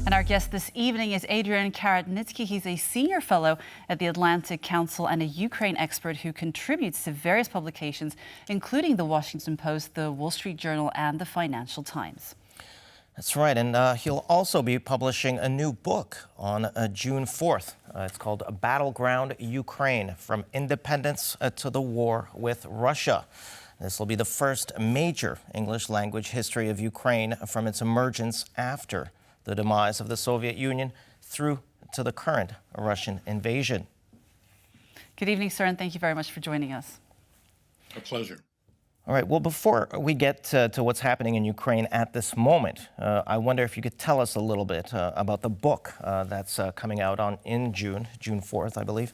And our guest this evening is Adrian Karatnycky. He's a senior fellow at the Atlantic Council and a Ukraine expert who contributes to various publications, including the Washington Post, the Wall Street Journal, and the Financial Times. That's right, and he'll also be publishing a new book on June 4th. It's called Battleground Ukraine, From Independence to the War with Russia. This will be the first major English-language history of Ukraine from its emergence after the demise of the Soviet Union through to the current Russian invasion. Good evening, sir, and thank you very much for joining us. A pleasure. All right, well, before we get to what's happening in Ukraine at this moment, I wonder if you could tell us a little bit about the book that's coming out in June 4th, I believe.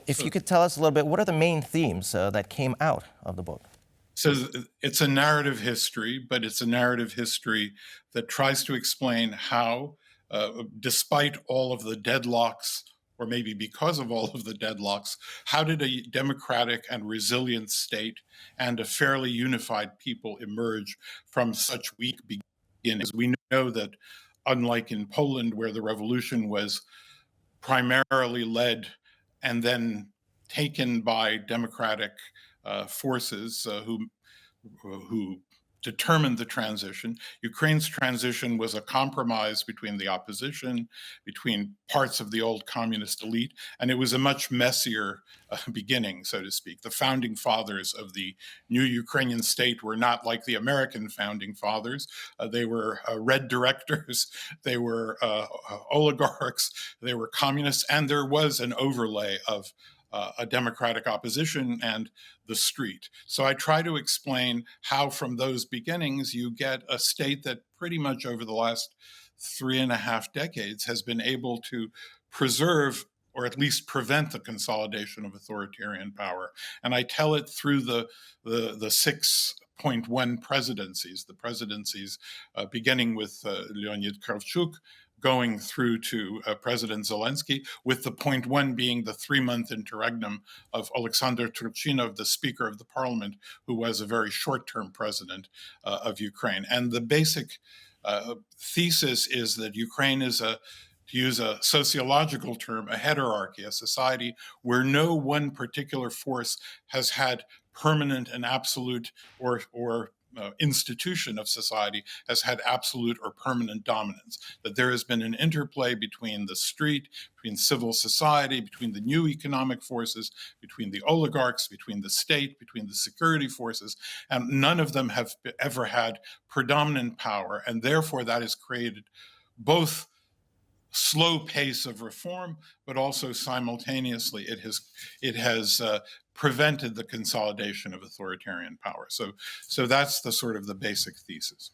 If you could tell us a little bit, what are the main themes that came out of the book? So it's a narrative history, but it's a narrative history that tries to explain how, despite all of the deadlocks, or maybe because of all of the deadlocks, how did a democratic and resilient state and a fairly unified people emerge from such weak beginnings? We know that, unlike in Poland, where the revolution was primarily led and then taken by democratic forces who determined the transition. Ukraine's transition was a compromise between the opposition, between parts of the old communist elite, and it was a much messier beginning, so to speak. The founding fathers of the new Ukrainian state were not like the American founding fathers. They were red directors, they were oligarchs, they were communists, and there was an overlay of a democratic opposition and the street. So I try to explain how from those beginnings you get a state that pretty much over the last 3.5 decades has been able to preserve or at least prevent the consolidation of authoritarian power. And I tell it through the 6.1 presidencies, the presidencies beginning with Leonid Kravchuk, going through to President Zelenskyy, with the point one being the 3-month interregnum of Alexander Turchinov, the Speaker of the Parliament, who was a very short-term president of Ukraine. And the basic thesis is that Ukraine is to use a sociological term, a heterarchy, a society where no one particular force has had permanent and absolute or institution of society has had absolute or permanent dominance, that there has been an interplay between the street, between civil society, between the new economic forces, between the oligarchs, between the state, between the security forces, and none of them have ever had predominant power, and therefore that has created both slow pace of reform, but also simultaneously it has prevented the consolidation of authoritarian power. So that's the sort of the basic thesis.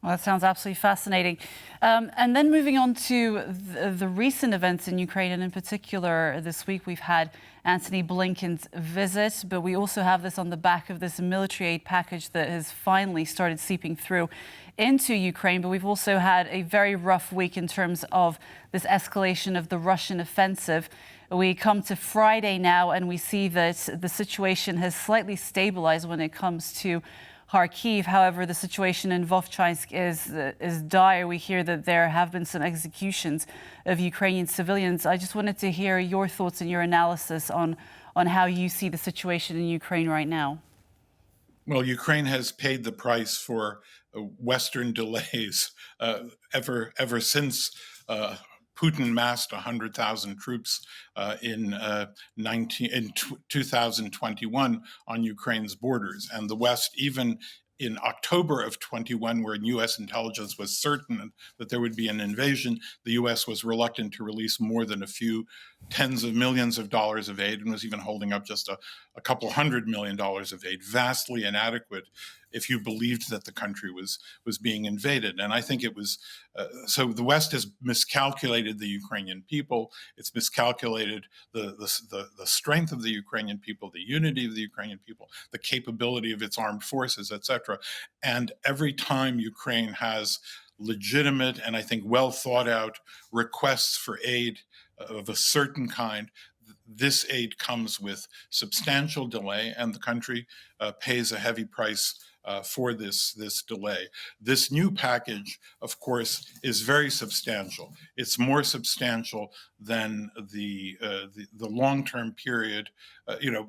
Well, that sounds absolutely fascinating. And then moving on to the recent events in Ukraine, and in particular this week we've had Antony Blinken's visit, but we also have this on the back of this military aid package that has finally started seeping through into Ukraine. But we've also had a very rough week in terms of this escalation of the Russian offensive. We come to Friday now and we see that the situation has slightly stabilized when it comes to Kharkiv. However, the situation in Vovchansk is dire. We hear that there have been some executions of Ukrainian civilians. I just wanted to hear your thoughts and your analysis on how you see the situation in Ukraine right now. Well, Ukraine has paid the price for Western delays ever since Putin massed 100,000 troops in 2021 on Ukraine's borders. And the West, even in October of 21, where U.S. intelligence was certain that there would be an invasion, the U.S. was reluctant to release more than a few tens of millions of dollars of aid and was even holding up just a couple $100 million of aid, vastly inadequate if you believed that the country was being invaded. And I think it was, so the West has miscalculated the Ukrainian people. It's miscalculated the strength of the Ukrainian people, the unity of the Ukrainian people, the capability of its armed forces, etc. And every time Ukraine has legitimate and I think well thought out requests for aid of a certain kind, this aid comes with substantial delay, and the country pays a heavy price for this delay. This new package, of course, is very substantial. It's more substantial than the long-term period.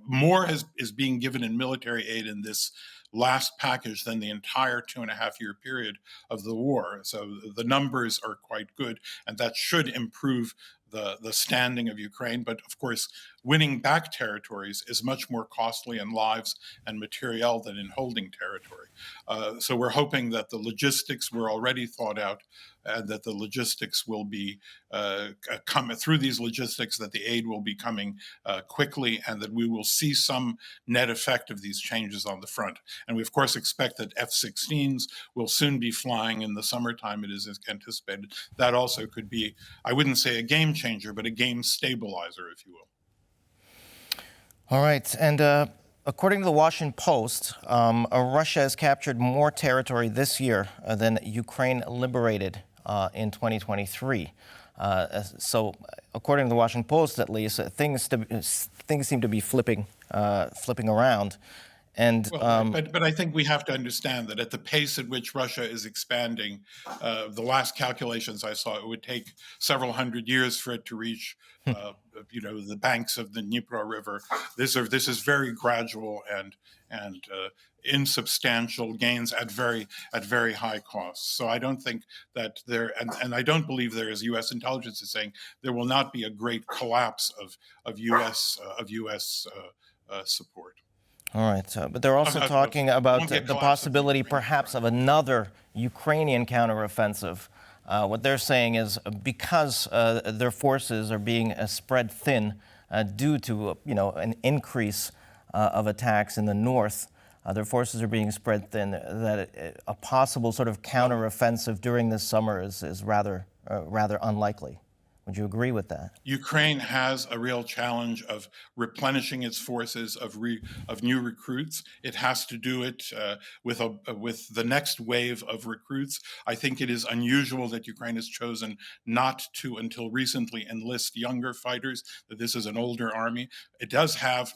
More is being given in military aid in this last package than the entire 2.5-year period of the war. So the numbers are quite good, and that should improve the standing of Ukraine. But of course, winning back territories is much more costly in lives and materiel than in holding territory. So we're hoping that the logistics were already thought out, and that the logistics will be coming through these logistics, that the aid will be coming quickly, and that we will see some net effect of these changes on the front. And we, of course, expect that F-16s will soon be flying in the summertime, it is anticipated. That also could be, I wouldn't say a game changer, but a game stabilizer, if you will. All right. And according to the Washington Post, Russia has captured more territory this year than Ukraine liberated in 2023. So according to the Washington Post, at least, things seem to be flipping around. And but I think we have to understand that at the pace at which Russia is expanding, the last calculations I saw, it would take several hundred years for it to reach, the banks of the Dnipro River. This is very gradual and insubstantial gains at very high costs. So I don't think that and I don't believe there, as U.S. intelligence is saying, there will not be a great collapse of U.S. Support. All right, but they're also talking about the possibility perhaps of another Ukrainian counteroffensive. What they're saying is because their forces are being spread thin due to an increase of attacks in the north, their forces are being spread thin, that a possible sort of counteroffensive during this summer is rather unlikely. Would you agree with that? Ukraine has a real challenge of replenishing its forces of new recruits. It has to do it with the next wave of recruits. I think it is unusual that Ukraine has chosen not to, until recently, enlist younger fighters, that this is an older army. It does have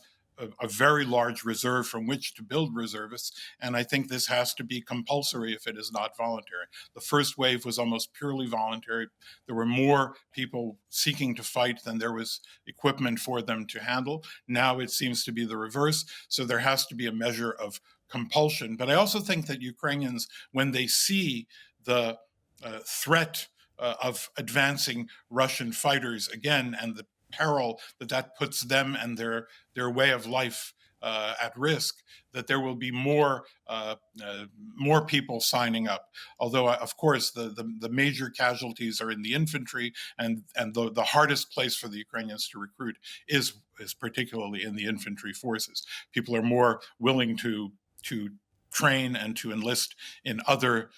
a very large reserve from which to build reservists, and I think this has to be compulsory if it is not voluntary. The first wave was almost purely voluntary. There were more people seeking to fight than there was equipment for them to handle. Now it seems to be the reverse, so there has to be a measure of compulsion. But I also think that Ukrainians, when they see the threat of advancing Russian fighters again, and the peril that puts them and their way of life at risk, that there will be more people signing up. Although, of course, the major casualties are in the infantry, and the hardest place for the Ukrainians to recruit is particularly in the infantry forces. People are more willing to train and to enlist in other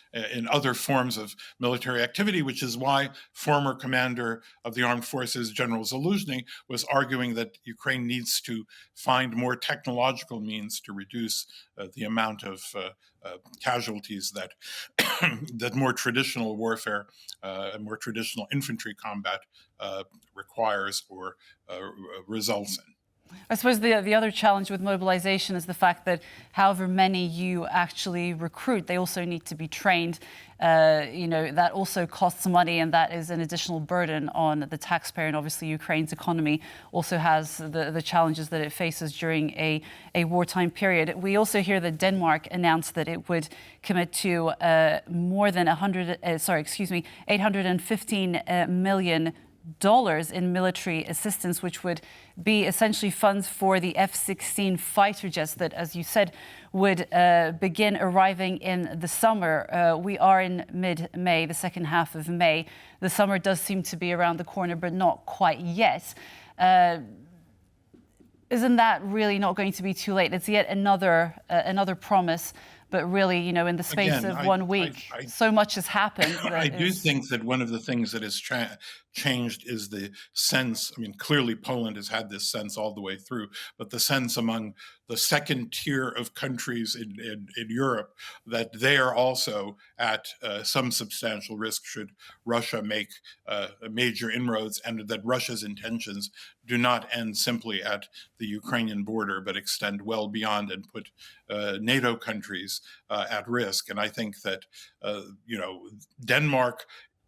forms of military activity, which is why former commander of the armed forces, General Zelenskyy, was arguing that Ukraine needs to find more technological means to reduce the amount of casualties that that more traditional warfare and more traditional infantry combat requires or results in. I suppose the other challenge with mobilization is the fact that however many you actually recruit, they also need to be trained. That also costs money, and that is an additional burden on the taxpayer. And obviously, Ukraine's economy also has the challenges that it faces during a wartime period. We also hear that Denmark announced that it would commit to more than 815 million in military assistance, which would be essentially funds for the F-16 fighter jets that, as you said, would begin arriving in the summer. We are in mid-May, the second half of May. The summer does seem to be around the corner, but not quite yet. Isn't that really not going to be too late? It's yet another promise. But really, in the space of 1 week, so much has happened. I do think that one of the things that has changed is the sense. I mean, clearly Poland has had this sense all the way through, but the sense among the second tier of countries in Europe, that they are also at some substantial risk should Russia make major inroads, and that Russia's intentions do not end simply at the Ukrainian border, but extend well beyond and put NATO countries at risk. And I think that, Denmark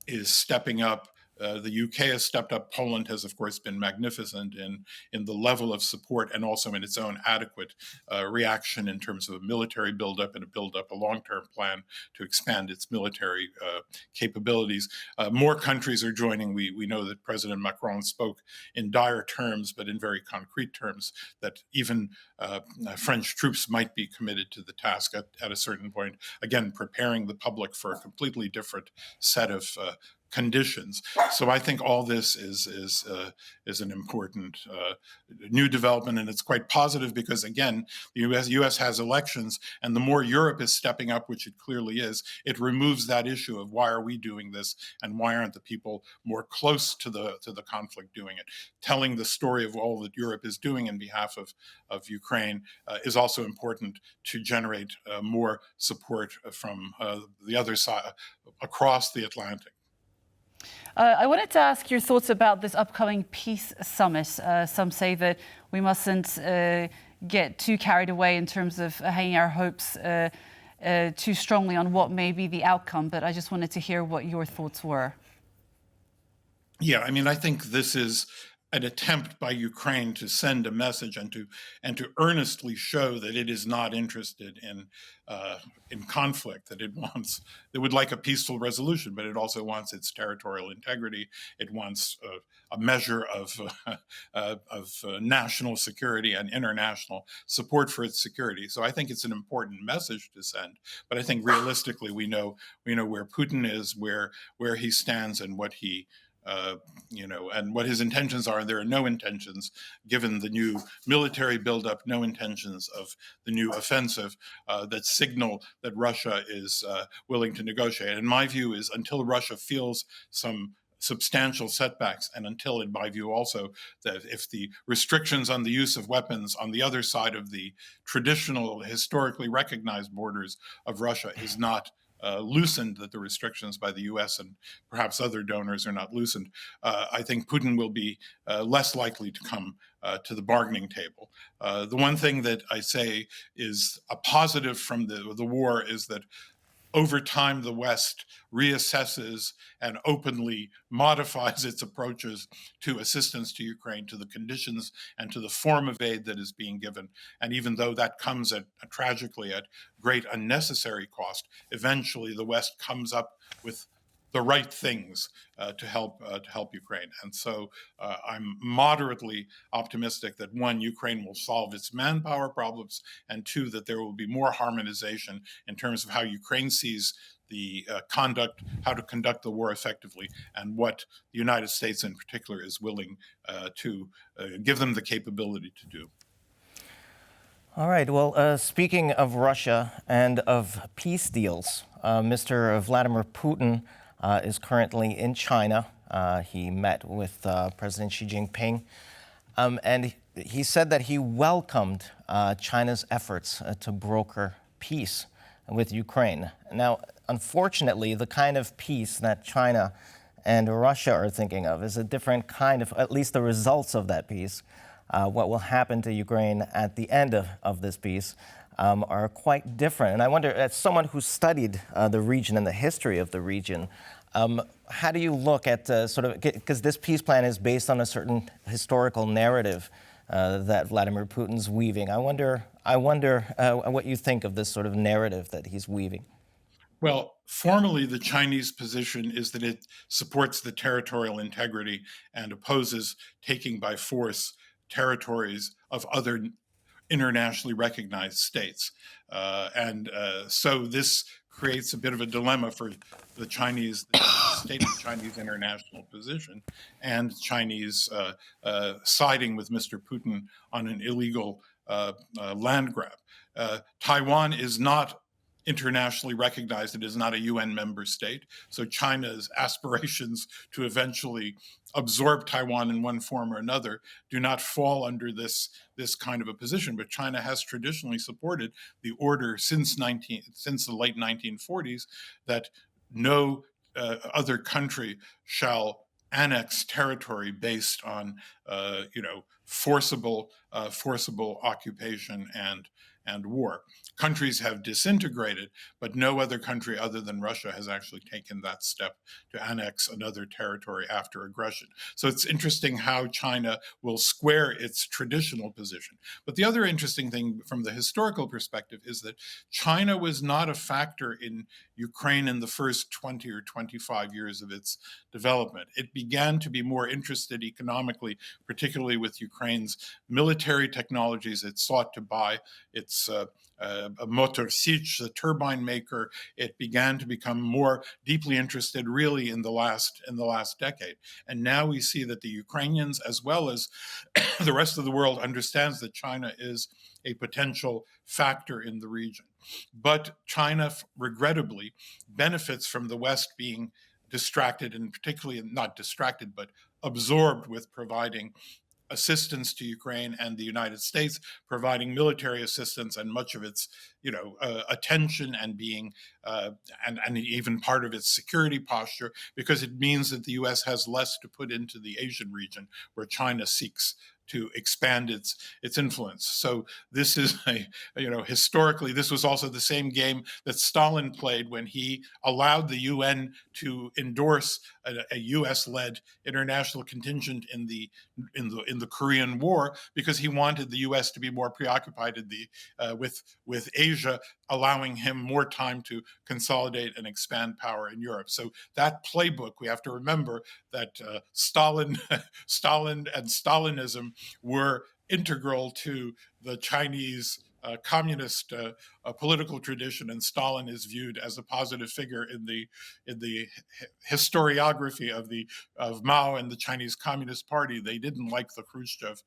is stepping up. The UK has stepped up. Poland has, of course, been magnificent in the level of support and also in its own adequate reaction in terms of a military buildup and a long-term plan to expand its military capabilities. More countries are joining. We know that President Macron spoke in dire terms, but in very concrete terms, that even French troops might be committed to the task at a certain point. Again, preparing the public for a completely different set of conditions. So I think all this is an important new development, and it's quite positive because, again, the U.S. has elections, and the more Europe is stepping up, which it clearly is, it removes that issue of why are we doing this and why aren't the people more close to the conflict doing it. Telling the story of all that Europe is doing in behalf of Ukraine is also important to generate more support from the other side across the Atlantic. I wanted to ask your thoughts about this upcoming peace summit. Some say that we mustn't get too carried away in terms of hanging our hopes too strongly on what may be the outcome, but I just wanted to hear what your thoughts were. Yeah, I mean, I think this is an attempt by Ukraine to send a message and to earnestly show that it is not interested in conflict, that it would like a peaceful resolution, but it also wants its territorial integrity. It wants a measure of national security and international support for its security. So I think it's an important message to send. But I think realistically, we know where Putin is, where he stands, and what he and what his intentions are. There are no intentions, given the new military buildup, no intentions of the new offensive that signal that Russia is willing to negotiate. And my view is until Russia feels some substantial setbacks, and until, in my view also, that if the restrictions on the use of weapons on the other side of the traditional, historically recognized borders of Russia is not loosened, that the restrictions by the U.S. and perhaps other donors are not loosened, I think Putin will be less likely to come to the bargaining table. The one thing that I say is a positive from the war is that over time, the West reassesses and openly modifies its approaches to assistance to Ukraine, to the conditions and to the form of aid that is being given. And even though that comes tragically at great unnecessary cost, eventually the West comes up with the right things to help Ukraine. And so I'm moderately optimistic that, one, Ukraine will solve its manpower problems, and two, that there will be more harmonization in terms of how Ukraine sees the how to conduct the war effectively, and what the United States in particular is willing to give them the capability to do. All right. Well, speaking of Russia and of peace deals, Mr. Vladimir Putin is currently in China. He met with President Xi Jinping, and he said that he welcomed China's efforts to broker peace with Ukraine. Now, unfortunately, the kind of peace that China and Russia are thinking of is a different kind of, at least the results of that peace, what will happen to Ukraine at the end of this peace, are quite different. And I wonder, as someone who studied the region and the history of the region, how do you look at because this peace plan is based on a certain historical narrative that Vladimir Putin's weaving. I wonder what you think of this sort of narrative that he's weaving. Well, formally, the Chinese position is that it supports the territorial integrity and opposes taking by force territories of other internationally recognized states. So this creates a bit of a dilemma for the stated Chinese international position and Chinese siding with Mr. Putin on an illegal land grab. Taiwan is not internationally recognized. It is not a UN member state. So China's aspirations to eventually absorb Taiwan in one form or another do not fall under this kind of a position. But China has traditionally supported the order since the late 1940s that no other country shall annex territory based on forcible occupation and war. Countries have disintegrated, but no other country other than Russia has actually taken that step to annex another territory after aggression. So it's interesting how China will square its traditional position. But the other interesting thing from the historical perspective is that China was not a factor in Ukraine in the first 20 or 25 years of its development. It began to be more interested economically, particularly with Ukraine's military technologies. It sought to buy its Motor Sich, the turbine maker. It began to become more deeply interested really in the last decade. And now we see that the Ukrainians, as well as the rest of the world, understands that China is a potential factor in the region. But China, regrettably, benefits from the West being distracted, and particularly not distracted, but absorbed with providing assistance to Ukraine, and the United States providing military assistance and much of its, attention and being, and even part of its security posture, because it means that the U.S. has less to put into the Asian region, where China seeks to expand its influence. So this is historically, this was also the same game that Stalin played when he allowed the UN to endorse a U.S.-led international contingent in the Korean War, because he wanted the U.S. to be more preoccupied with Asia, allowing him more time to consolidate and expand power in Europe. So that playbook, we have to remember that Stalin and Stalinism were integral to the Chinese communist political tradition, and Stalin is viewed as a positive figure in the historiography of Mao and the Chinese Communist Party. They didn't like the Khrushchev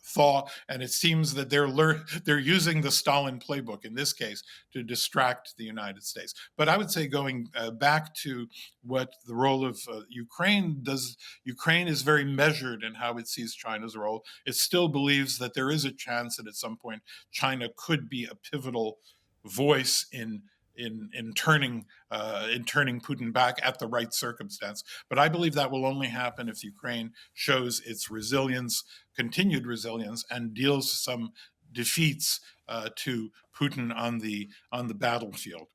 thaw, and it seems that they're using the Stalin playbook in this case to distract the United States. But I would say, going back to what the role of Ukraine does, Ukraine is very measured in how it sees China's role. It still believes that there is a chance that at some point China could be a pivotal voice in turning Putin back at the right circumstance. But I believe that will only happen if Ukraine shows its resilience, continued resilience, and deals some defeats to Putin on the battlefield.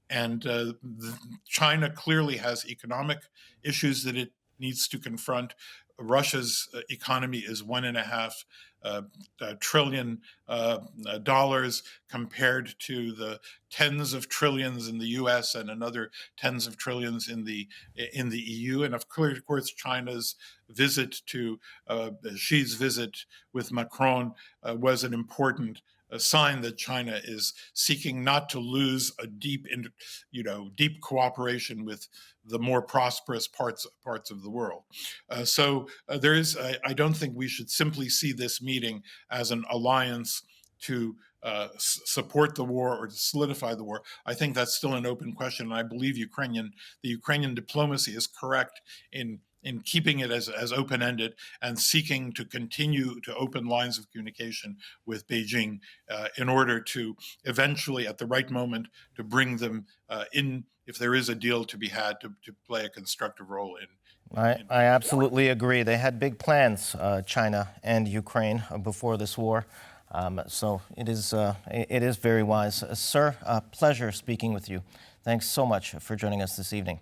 And China clearly has economic issues that it needs to confront. Russia's economy is $1.5 trillion compared to the tens of trillions in the U.S. and another tens of trillions in the EU. And of course, China's visit to Xi's visit with Macron was an important a sign that China is seeking not to lose a deep cooperation with the more prosperous parts of the world. So there is. I don't think we should simply see this meeting as an alliance to support the war or to solidify the war. I think that's still an open question, and I believe the Ukrainian diplomacy is correct in keeping it as open-ended and seeking to continue to open lines of communication with Beijing in order to eventually, at the right moment, to bring them in, if there is a deal to be had, to play a constructive role in. I absolutely agree. They had big plans, China and Ukraine, before this war. So it is very wise. Sir, a pleasure speaking with you. Thanks so much for joining us this evening.